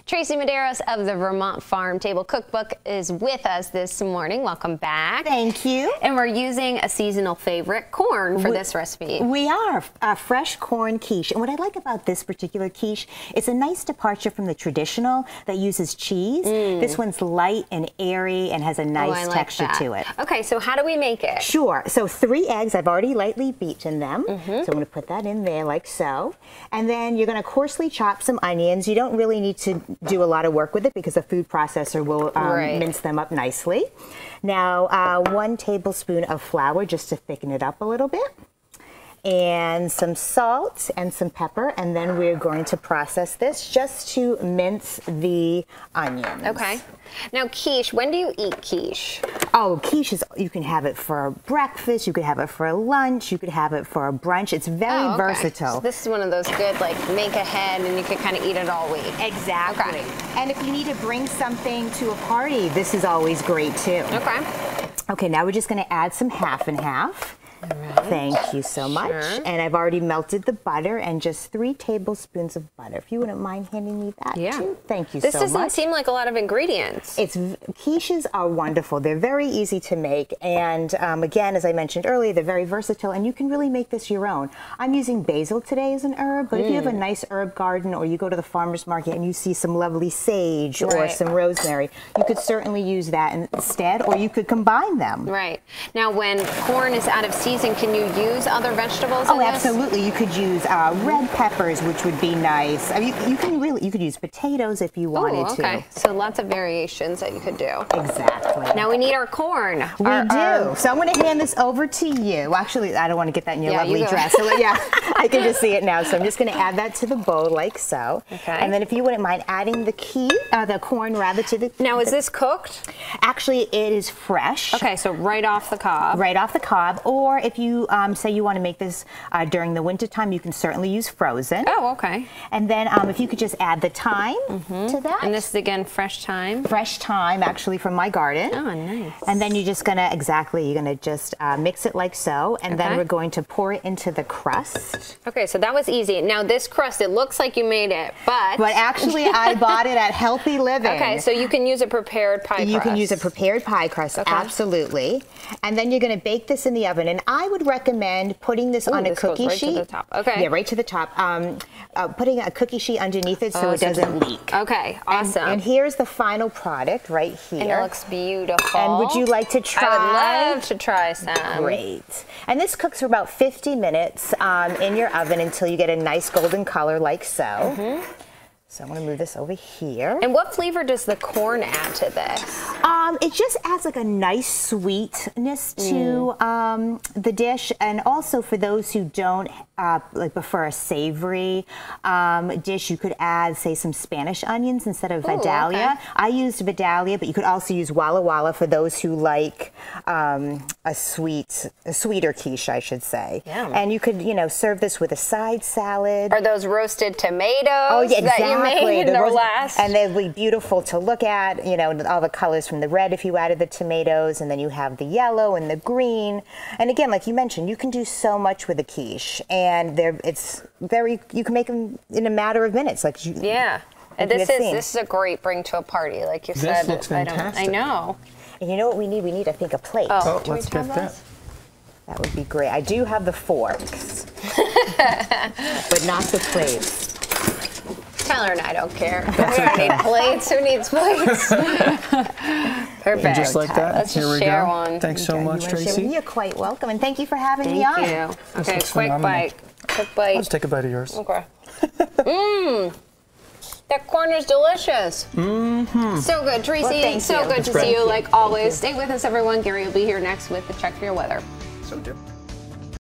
Tracey Medeiros of the Vermont Farm Table Cookbook is with us this morning. Welcome back. Thank you. And we're using a seasonal favorite, corn, for this recipe. We are fresh corn quiche. And what I like about this particular quiche, it's a nice departure from the traditional that uses cheese. This one's light and airy and has a nice texture to it. Okay, so how do we make it? Sure. So 3 eggs, I've already lightly beaten them. So I'm going to put that in there like so. And then you're going to coarsely chop some onions. You don't really need to do a lot of work with it because a food processor will mince them up nicely. Now, 1 tablespoon of flour just to thicken it up a little bit. And some salt and some pepper, and then we're going to process this just to mince the onions. Okay. Now quiche, when do you eat quiche? Oh, quiche is, you can have it for breakfast, you could have it for lunch, you could have it for a brunch. It's very versatile. So this is one of those good, like, make ahead and you can kind of eat it all week. Exactly. And if you need to bring something to a party, this is always great too. Okay. Okay, now we're just going to add some half and half. Thank you so much. And I've already melted the butter and just 3 tablespoons of butter. If you wouldn't mind handing me that too. Thank you so much. This doesn't seem like a lot of ingredients. Quiches are wonderful. They're very easy to make. And again, as I mentioned earlier, they're very versatile and you can really make this your own. I'm using basil today as an herb, but if you have a nice herb garden or you go to the farmer's market and you see some lovely sage or some rosemary, you could certainly use that instead, or you could combine them. Right. Now, when corn is out of season, can you use other vegetables in this? Absolutely. You could use red peppers, which would be nice. I mean, you could use potatoes if you wanted to. So lots of variations that you could do. Exactly. Now we need our corn. We do. So I'm going to hand this over to you. Actually, I don't want to get that in your lovely dress. So I can just see it now. So I'm just going to add that to the bowl like so. Okay. And then if you wouldn't mind adding the corn rather to the. Now is this cooked? Actually, it is fresh. Okay, so right off the cob. Right off the cob, or if you say you want to make this during the winter time, you can certainly use frozen. Oh, okay. And then if you could just add the thyme to that. And this is again fresh thyme? Fresh thyme, actually from my garden. Oh, nice. And then you're just gonna you're gonna just mix it like so, and then we're going to pour it into the crust. Okay, so that was easy. Now this crust, it looks like you made it, but actually I bought it at Healthy Living. Okay, so you can use a prepared pie crust. You can use a prepared pie crust, absolutely. And then you're gonna bake this in the oven, and I would recommend putting this on a cookie sheet. Right to the top. Okay. Yeah, right to the top. Putting a cookie sheet underneath it so it doesn't leak. Okay, awesome. And here's the final product right here. And it looks beautiful. And would you like to try? I would love to try some. Great. And this cooks for about 50 minutes in your oven until you get a nice golden color like so. So I'm going to move this over here. And what flavor does the corn add to this? It just adds like a nice sweetness to the dish, and also for those who don't prefer a savory dish, you could add, say, some Spanish onions instead of Vidalia. I used Vidalia, but you could also use Walla Walla for those who like a sweeter quiche, I should say. And you could, serve this with a side salad. Are those roasted tomatoes? Oh, yeah, exactly. That you made in the last? And they'll be beautiful to look at, all the colors from the red if you added the tomatoes, and then you have the yellow and the green. And again, like you mentioned, you can do so much with a quiche, and you can make them in a matter of minutes. And this is a great bring to a party, like you said. This looks fantastic. I know. And you know what we need? We need, I think, a plate. Oh, let's get that. That would be great. I do have the forks, but not the plates. Tyler and I don't care. We don't need plates. Who needs plates? Perfect. And just like that, Let's here just we share go. one. Thank so much, Tracy. You're quite welcome, and thank you for having me on. Thank you. Okay, quick bite. Quick bite. Let's take a bite of yours. Okay. That corn is delicious. So good, Tracy. So good to see you, like always. Stay with us, everyone. Gary will be here next with the check for your weather. So good.